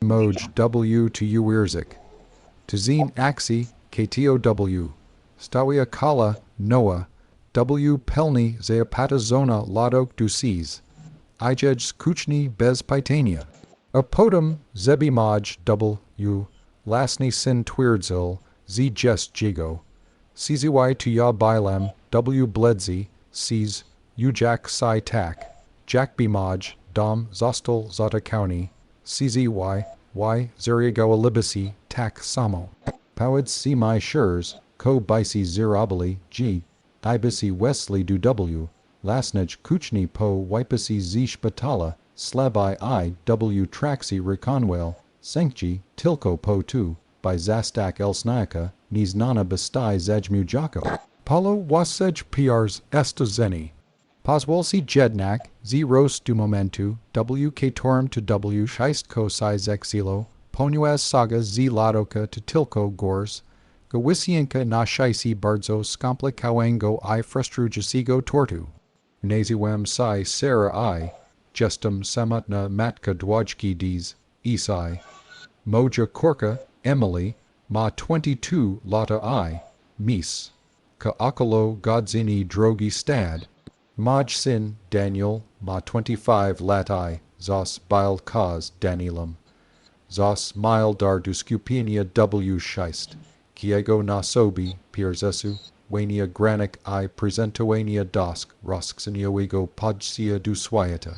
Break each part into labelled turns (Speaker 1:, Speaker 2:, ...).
Speaker 1: Moj W to Uwirzik. Tazine Axi KTOW. Stawia Kala Noah. W Pelni Zapata Zona Lodówkę du Seas. Ijej kuchni bez pytania. A potem zebi moj W. Lasny sin twierdzil z jest jigo. Czy to ja bilem W bledzi sees Ujak si tak. Jack b moj dom zostal zata county. Czy y zeriego libisi tak samo. Powid si my shurs ko bisi zirabili g. Ibisi Wesley du W. Lasnij kuchni po wipisi z szpitala, slabi I W traxi reconwell, senkji Tylko po tu, by zastak elsnaka, niz nana bestai zajmu jako. Paulo wasej prs esta zeni. Pozwolsi jednak, z ros du momentu, W katorum to W scheistko si zexilo, ponuaz saga z lodówka to Tylko gors, Gawisienka na shaisi bardzo skomplikowango I frustrujasigo tortu. Naziwem si Sarah I, justum samutna matka dwajki diz, Isai. Moja Korka, Emily, ma 22 lata I, mis. Ka okolo godzini drogi stad. Maj sin, Daniel, ma 25 lat I, zos bil cause Danielum. Zos mile dar du scupinia W scheist. Kiego na sobi, pierzesu, wania granik I presentowania dosk, rosksinioego podsia du swajata.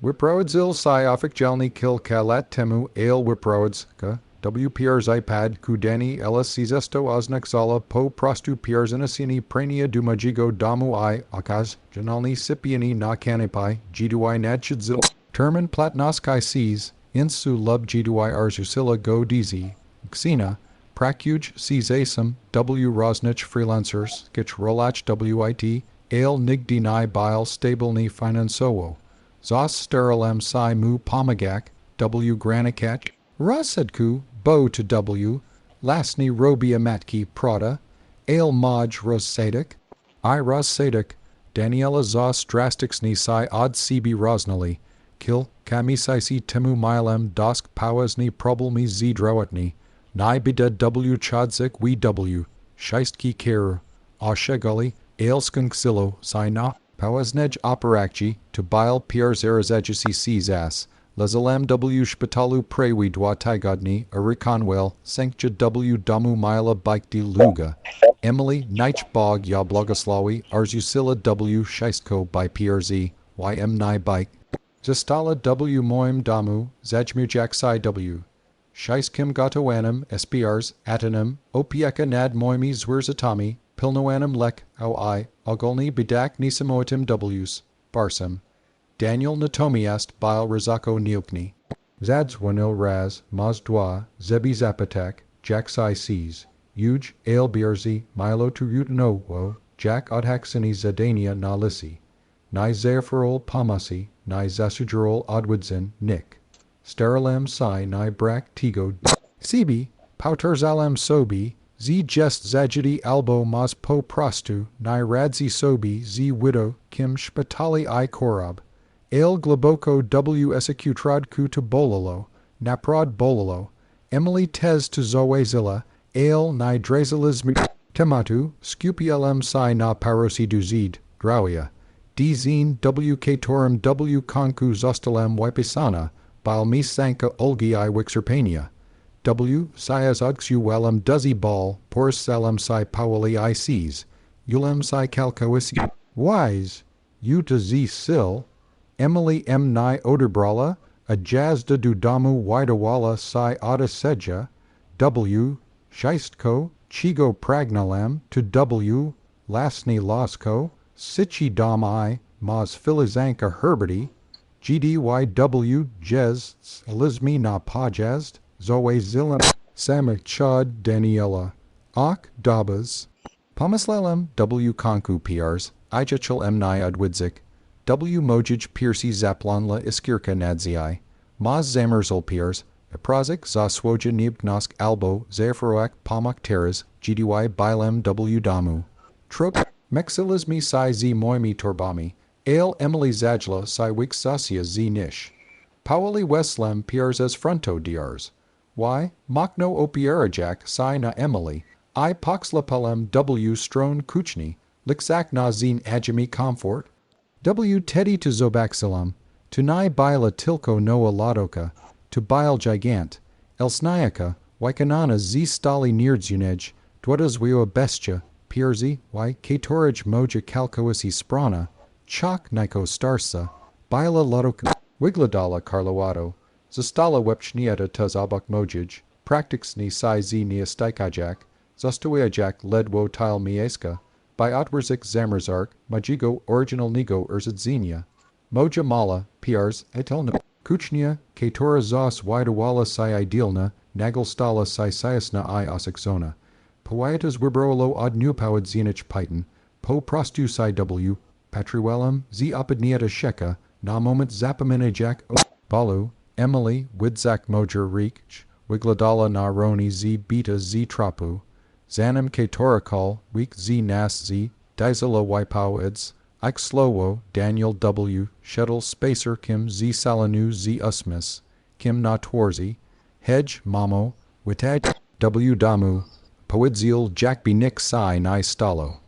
Speaker 1: Wiproadzil si ofik jalni kil kalat temu ale wiproadzka, W piers iPad kudani ela sizesto oznak zala po prostu pierzinasini prania du majigo domu I akaz, janalni sipiani na kanipai, gdui nadchidzil, termin platnoskai sees, insu lub gdui arzusila go dizi, xena, Prakuj Czasem W Rosnich freelancers sketch rolach WIT ale nigdini bile stabilni finansowo. Zos sterilem si mu pomagak W granikat. Rosedku bo to W. Lasni robia matki prada. Ale moj rosadik. I rosadik. Daniela zos drasticsni si od cb rosnali. Kil kamisisi temu milem dosk powasni problemi zdrowotni. Ni bida W chodzik we W, scheistki kere, oshegali, ailskunksilo, si na, powasnej operakci, to bile piers erazegisi sizas, lezalem W szpitalu prewi dwa tygodni, a reconwell, senkja W domu mila bikdi luga. Emily nich bog ya blogoslawi, arzusila W scheistko by PRZ, ym ni bike. Zastala W moim domu, zajmujak si W. Scheiskim gotowanim, SPRs, atanim, opieka nad moimi zwirzatami, pilnowanim lek, au I, ogolni bidak nisamoitim Ws, barsam. Daniel natomiast bil rizako niukni. Zadzwanil raz, maz dwa, zebi zapatak, jak si sees, uj, ale bierzi, milo turutanowo, jak odhaksini zadania na lisi. Ni zerferol pamasi, ni zasujurol odwadzin, nick. Sterilem si ni brak tigo cb, pauterzalem sobi, z jest zajidi albo mas po prostu, ni radzi sobi z widow kim szpitali I korab. Ale globoko W esecutradku to bololo, naprod bololo, Emily tez to zoezilla, ale ni drazilizmi tematu, scupielem si na parosi du zid, drauia. Dzin W katorum W konku zostalem wipisana, Bal mi sanka olgi I wixerpania. W sias udxu welem dozi ball, poris salem si powali I sees. Ulem si calcoisi. Wise. U to z sil. Emily m ni oderbrala, a jazda du damu widawala si oda seja. W. Scheistko, chigo pragnalem, to W. Lasni losko, sichi dom I, mas filizanka herberty. GDYW Jez Elizmi na Pajazd Zoe Zilim Samachad Daniela Ak Dabas Pomislelem W Konku PRs Ijachel Mni Udwidzik W Mojij Piercy Zaplanla Iskirka Nadziai Maz Zamerzel PRs Eprazik Zaswoja Nibgnosk Albo Zaferoak Pamak Teres GDY Bilem W Damu Truk Mexilizmi Si Z Moimi Torbami Ale Emily Zajla si wix sasia z nish. Pauli Weslem piers as fronto diars. Y. Machno opierajak si na Emily. I poxlapelem w stron kuchni. Lixak na zin ajami comfort. W. Teddy to zobaxilam. To nai bila Tylko Nowa lodówkę. To bile gigant. Elsniaka. Wykanana z stali nierdzunej. Dwada zwio bestia. Pierzi. Y. Katoraj moja kalkoisi sprana. Chok niko starsa. Bila lodówka. Wigladala Karlowato, Zostala wepchnieta tuz obok mojej, praktiksni si z niespodzianka, zostawiajak ledwo tile miejska, by otwerzik zamierzark, mojego originalnego urządzenia. Moja mala, piars, etelna, kuchnia, katora zos widowala si idealna, nagelstala si siasna I osaksona. Poietas wibrolo od newpowed zenich python, po prostu si w, patriwellum, z opidnieta sheka, na moment zapaminajak balu, Emily, widzak mojer reach, wigladala na roni z beta z trapu, zanim katorakal, week z nas z, dizela wipowids, ik slowo, Daniel W, shuttle spacer kim z salanu z usmis, kim na twarzi, hedge mamo, witaj W damu, poidziel jakby nick si ni stalo,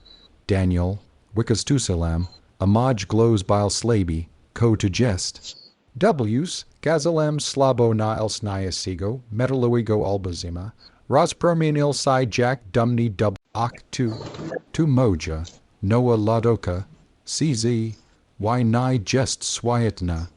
Speaker 1: Daniel, wikastusalam, amaj glows bile slabi, ko to jest. W's, gazalem slabo na elsniasigo, metaluigo albazima, rozperminil si jack dumni dub ok tu moja, Nowa lodówkę, cz, y ni jest swayatna.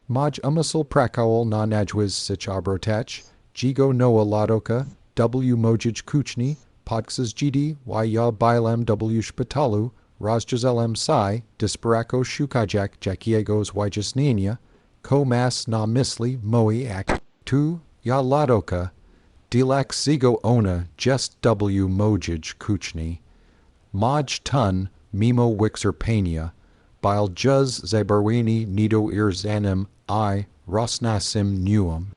Speaker 1: Maj umusel prakowal na najwiz sich obrotach, jigo Nowa lodówka, w mojej kuchni, podksas gd, y ja bilem w szpitalu, rozjazelem si, disparako szukajak jakiegos wyjaśnienia, ko mas na myśli mojej tu, ja lodówka, dilak zigo ona jest w mojej kuchni. Maj tun, mimo wyczerpania, bil juz zabarwini nido irzanim I, rosnasim nuum.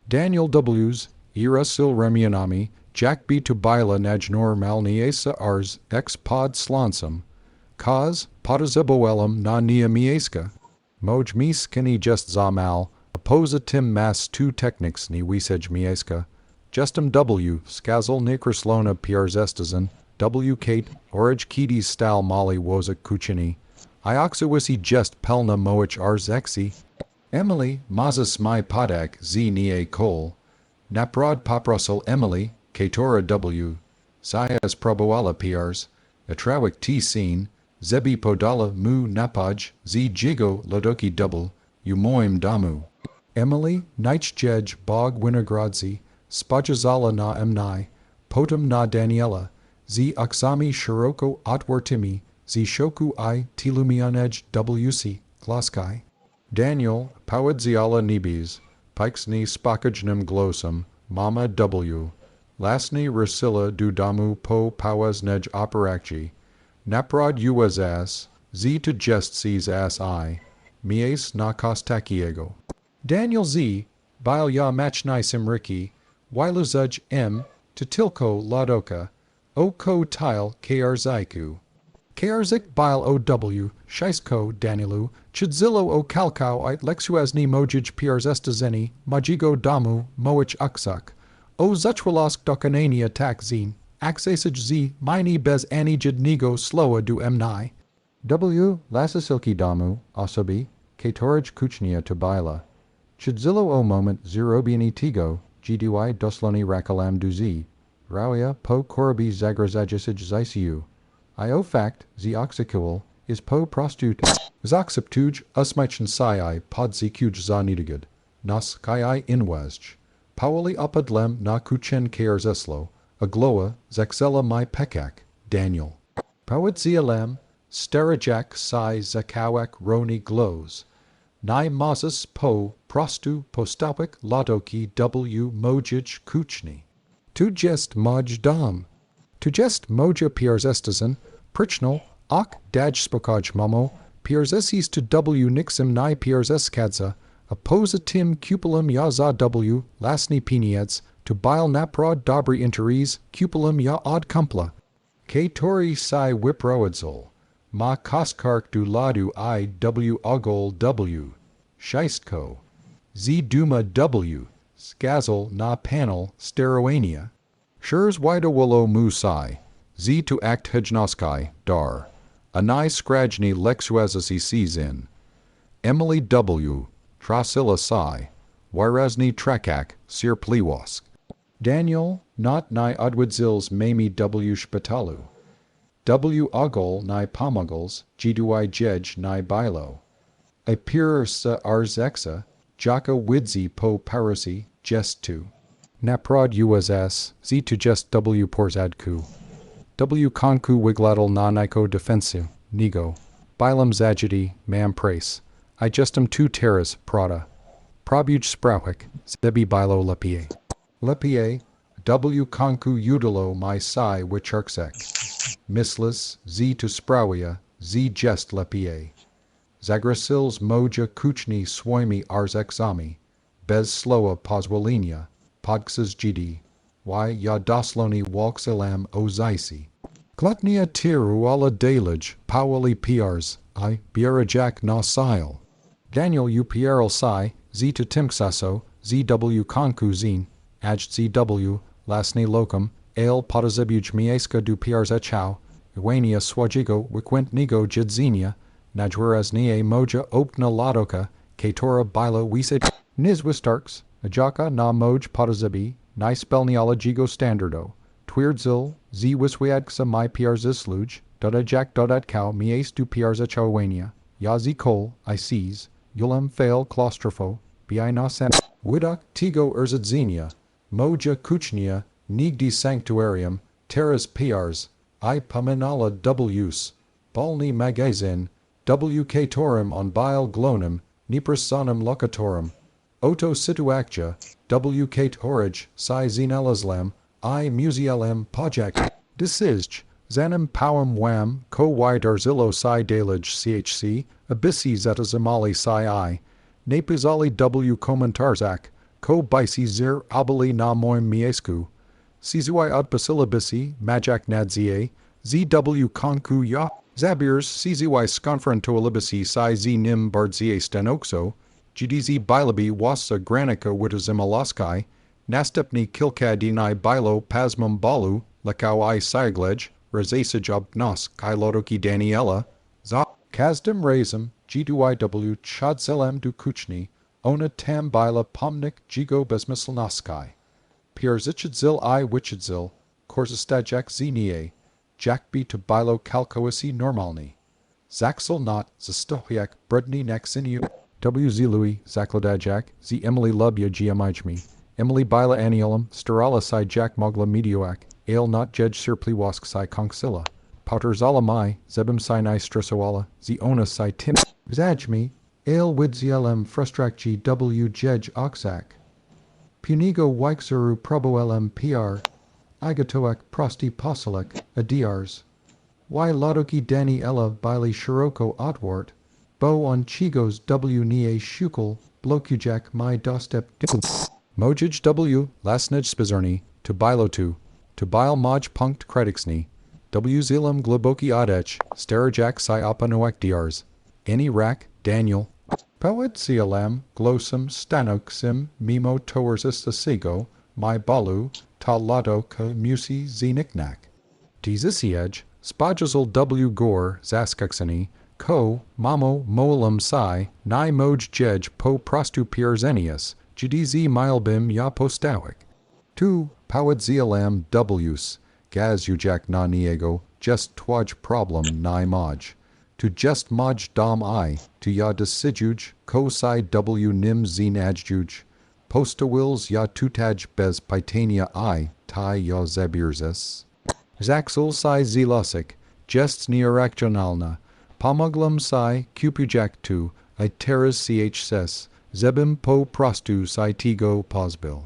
Speaker 1: Daniel W's, irasil remionami, jack b to bila najnor malniesa ars ex pod slansum, Kaz, potazaboelum na nia miejska. Moj mis kini just zamal, opoza tim mas tu technics ni wisej miejska. Justum W, skazal nekrislona pierzestazan, W Kate, orij kidis stal mali wozak kuchini. Ioxawisi just pelna moich arzexi. Emily, mazas my podak z nie kol. Naprod poprosel Emily, katora W. Sias proboala piars. Atrawik t scene. Zebi podala mu napaj, z jigo lodoki double, umoim damu. Emily, nichjej bog winogradzi, spajazala na emni, potem na Daniela, z oksami shiroko otwartimi, z shoku I tilumianej wc, klaskai. Daniel, poedziala nibis, pikesni spakajnem glossum, mama W. Lasni rusilla du damu po powesnej operakci. Naprod uazas, z to jest sees as I, mies na kostakiego. Daniel Z, bil ya machnai simriki, wiluzuj M, to Tylko lodówka, o ko tile krziku. Krzik bil OW, shisko Danielu, chidzilo o kalkau it lexuasni mojij pierzestazeni, mojego domu, moich uksak, o zuchwalask dokanania tak zin. Axesij z, mini bez anijid nigo sloa du emni. W. Lasasilki damu, osobi, katorij kuchnia to bila. Chidzilo o moment zerobiani tigo, gdy dosloni rakalam du z. Rawia po korabi zagrazajisij zisiu. Io fact, z oxicul, is po prostut. Zoxiptuj usmichin sii podzikuj za nidigid. Nas kai inwazj. Pauli upadlem na kuchen kerzeslo. Agloa, Zaxella my pekak, Daniel. Poetzialem, sterajak si zakawak roni glows. Nai mazas po prostu postawik lodówki w mojej kuchni. Tu jest moj dom. Tu jest moja pierzestazan, prichnal, ok daj spokoj mamo, pierzesis to w nixim ni pierzeskadza, opoza tim cupulum ja za w, lasni piniets, to bile naprod dobry interes, cupulum ja od kumpla. Katori si wiproadzol, ma koskark du ladu I w ogol w. Scheistko. z duma w, skazel na panel steroania. Shurs widowolo musai, z to act hejnoskai, dar. Anai skrajni lexuazasi season. Emily W. Trasilla Sai, Wyrazni Trakak, Sir Pliwask. Daniel, not ni Udwidzils Mami W. Spitalu. W. Ugol ni Pomagals, Gdui Jej ni Bilo. A Pirsa Arzexa, Jaka Widzi po Parasi, Gestu. Naprod USS, Z to just W. Porzadku. W. Konku Wigladal na Niko Defensive, Nigo. Bilum Zagidi, Mam Prace. I justum tu terras, Prada. Probuj Sprawik, Zebi Bilo Lepie. Lepie, W. Konku Udalo my Sai Wicharksek. Mislis, Z to Sprawia, Z jest Lepie. Zagrasils Moja Kuchni Swoimi Arzexami. Bez Sloa Pozwolinia, Podxas Gidi. Y Yadosloni Walksilam Ozaisi. Glutnia Tiru ala Dalej, Powali Piars, I Bierajak na Sile. Daniel U. Pierre Sai, Z to Timksaso, ZW Konku Zine, Aj ZW, Lasni Locum, Ale Potazebuj Mieska du Piars Echau, Iwania Swajigo Wikwent Nigo Jidzinia, Najweras Nie Moja Opna Ladoka, Katora Bilo Wise Nizwistarks, Ajaka na Moj Potazebi, Nispelniala Jigo Standardo, Twierdzil, Z Wiswiadksa my Piars Isluj, Dodajak Dodatkau Mies du Piars Echauwania, Yazi Kol, I seize, Yulem fail claustrofo, bi na san Widok tigo erzadzenia, moja kuchnia, nigdi sanctuarium, terras piars, I paminala w's, balni magazin, w torum on bile glonum, nipresonum locatorum, oto situactia, w torage, si zinelazlam, I musialem pojak, desizj, Zanum powum wham, co y darzillo si dalej chc, abyssi zetazamali si I, napizali w komentarzak, co bisi zir abali na moim miesku, sizui udpasilabisi, majak nadzie, zw konku ya, zabirs sizui sconfrontoalibisi si z nim bardzie stenoxo, gdz bilabi wasa granica witazimalaski, nastepni kilkadini bilo pasmum balu, lakau I siglej, Razasaj obnos Kailodoki Daniela, Za Kazdem Razum, Gduiw Chadselem du Kuchni, Ona Tam Bila Pomnik Jigo Besmislnoskai, Pierzichadzil I Wichadzil, Korzestajak Zenie, Jakbi to Bilo Kalkoisi Normalni, Zaxel not Zastohiak Brudni Naxinu, W. Z. Louis, Zaklodajak, Z. Emily Lubya Giamijmi, Emily Bila Aniolum, Sterala Si Jack Mogla Medioak, Ale not Jej Sir Pliwask Si Konksilla, Pouter Zalamai, Zebim Sinai Stressowala, Ziona Si Tim, Zajmi, Ale Widzielem Frustrak W. Jej Oxac, Punigo Wixeru Proboelem PR, Igatoak Prosti Posolek, Adiars, Y Lodoki Dani Ella Bili Shiroko Otwart, Bo on Chigos W. Nie Shukel, Blokujak My Dostep Mojij W. Lasnej Spizerni, to Bilo to bile moj punkt krediksni, W. Zilum globoki odech, sterajak si opanoak diars, Any rak, Daniel, Poet Sialam, Glossum, Stanoxim, Mimo Toersis Asigo, My Balu, Ta Lado Ka Musi Ziniknak. Tizisiej, Spajazal W. Gore, Zaskaksani, Ko, Mamo, Molam Si, Ni Moj Jej Po Prostu Pierzenius, Gdz Milebim Ya Postawik. 2. Powed Zialam W's, Gaz Ujak na Niego, Just Twaj Problem Ni Moj. To Just Moj Dom I, to Ya Desijuj, Ko Si W Nim Zin Adjuj, Posta Wills Ya Tutaj Bez Pitania I, Tai Ya Zabirzes. Zaxel Si Zilosik, Jests Neorakjonalna, Pomoglam Si, Cupujak Tu, Iteras Ch Ses, Zebim Po Prostu Si Tigo Posbil.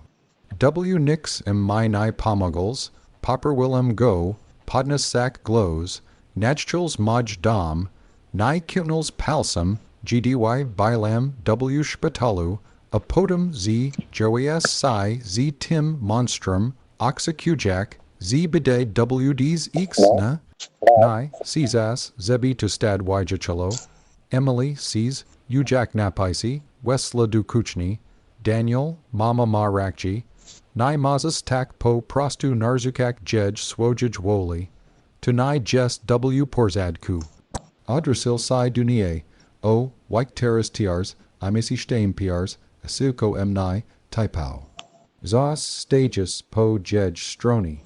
Speaker 1: W. Nix Ni Pomogals, Popper Willem Go, Podnas Sac Glows, Natchels Moj Dom, Ni Kutnals Palsum, Gdy Bilam W. Spitalu, Apotum Z. Joas Si Z. Tim Monstrum, Oxacujak, Z. Bide WDs Ixna, Ni, Cesas, Zebi to Stad Wijachalo, Emily, Cs. Ujak Napisi, Westla du Kuchni, Daniel, mama ma rakji, nai mazas tak po prostu narzukak jej swojej woli, to nai jest w porzadku. Odrasil si dunie, o, wijk teres tiars, imisi stem piars, asilko emnai, typał. Zos stages po jej stroni.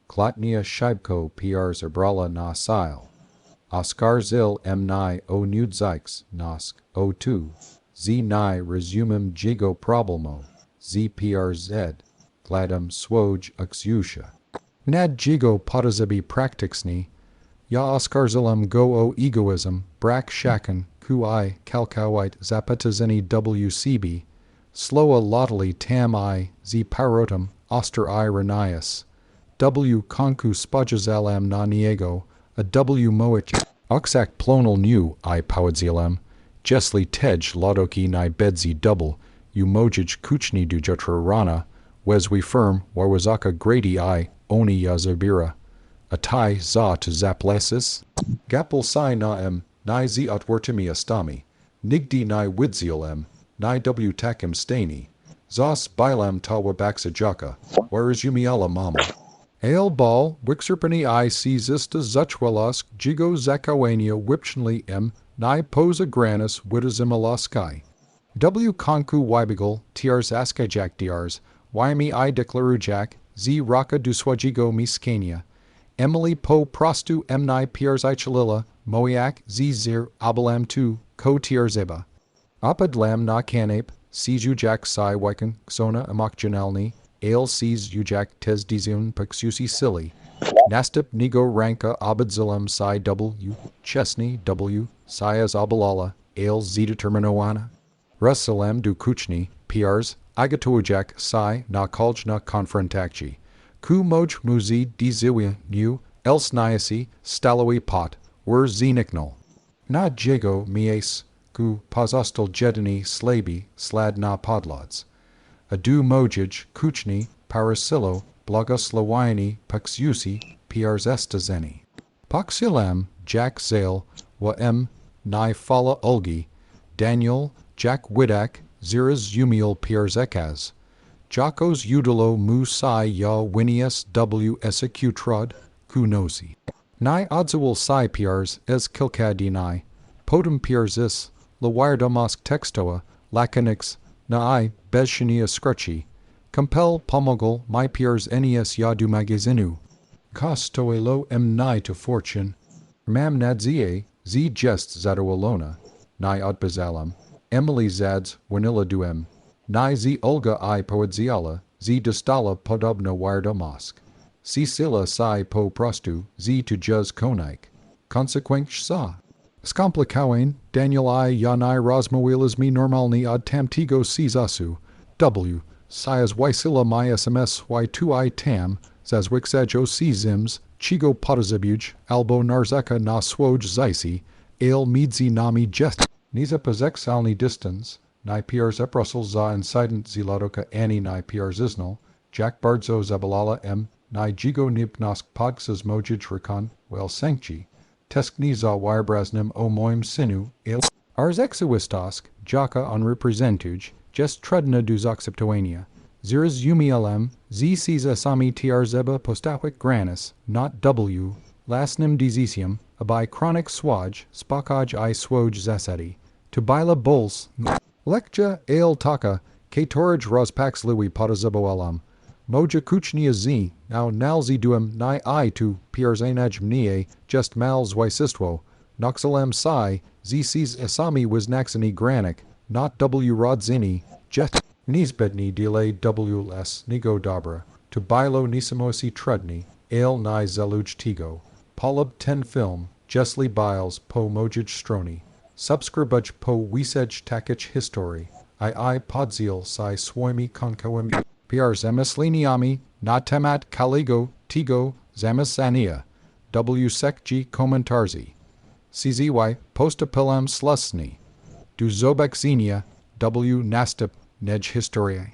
Speaker 1: Klotnia shibko piars erbrala na sil. Oscar zil emnai o nudzikes nosk o tu. Z nai resumem jigo problemo. Z prz. Gladem swoj uxusha. Nad jigo potazebi practicsni. Ja Oscar zilem go o egoism, brak shaken, kui kalkowite zapatazeni wcb. Sloa lotally tam I, z parotum, oster I renias. W concu spojazalam na niego, a W moich. Oxac plonal nu I powadzilem, jesli tej lodoki ni bedzi double, u mojij kuchni du jotrarana, weswi firm, warwazaka grady I, oni yazabira. Atai za to zaplesis? Gapel si naem, ni z otwortimi astami, nigdi ni widzilem, ni w takim stani, zos bilam tawa baxajaka, whereas yumiala mama. Ale ball, wixerpani I seizista zuchwelask, jigo zakawania wipchenli ni posa granis widazimalaski. W concu wybigal, tiars askajak diars, wymi I declarujak, z raka du swajigo miskania. Emily po prostu emni piers ichalila, moiak, z zir, abalam tu, ko tierzeba. Apadlam na kanap, sees ujak si wiken, xona amakjanelni, ale sees ujak tes dizion pexusi silly. Nastip nigo ranka abadzilem si w, chesney w, sias abalala, ale z determinowana. Rusalem du kuchni, piars, agatuujak si na kaljna konfrontakci. Ku moj muzi diziwia nu, else niasi, stalowi pot, were zeniknol. Na jego mies, ku pozostal jedini slabi, slad na podlods. Adu mojij, kuchni, parasilo, blagoslawini, paxiusi, piars estazeni. Paxilam, jack zale, wa ni fala ulgi, Daniel, jack widak, ziras umiel piars ekaz. Jacos udalo mu si ya winius w esecutrod, ku nosi. Ni odzual si piars es kilkadini, potem piarsis, lawardomask textoa, lacanix, na bezshania scrutchy, compel pomogol my piars enies yadu magazinu. Costoelo ni to fortune, mam nadzie, z jest zadoalona, ni odbazalam, Emily zads wanilla duem, ni z Olga I poedziala, z dostala podobno wardomask. Sicila si po prostu, z to juz konik. Consequench sa. Skomplikawen, Daniel I yanai rosmowilas mi normalni ad tamtigo sizasu, w, sias wisila my sms y2 I tam, zazwixaj o zims, chigo potazibuj, albo narzeka na swoj zisi, ale midzi nami jest. Niza pozek salni distance, ni piers eprosel za incident ziladoka ani ni piers isnol, jack bardzo zabalala ni jigo nibnosk podxas mojij rikon, wel sankchi, teskni za wirebrasnim o moim sinu, il. Ars exuistosk, jaka on representuj, jest trudna dus occeptoania. Ziras umialem, z sees asami tiarzeba postawik granis, not w, lasnim dizisium, abai chronic swaj, spokaj I swoj zasadi. To baila bols, lekja ale taka, katorij rospax liwi potazaboalam. Moja kuchnia z, now nalzi duem ni I to piers anaj mnie, just mals wisistwo, noxalem psi, z sees asami was naxani granic, not w rodzini, jet. Nisbedni delay w les nigo dobra, to bailo nisimosi trudni, ale ni zeluj tigo, polub 10 film, jesli biles po mojij stroni, subscribuj po wisej takich history, I podziel si swoimi konkoem, piar zemesliniami, na temat kaligo, tigo, zamesania, w sekji komentarzi, czy postapilam slusni, du zobexenia, w nastip nej historiae.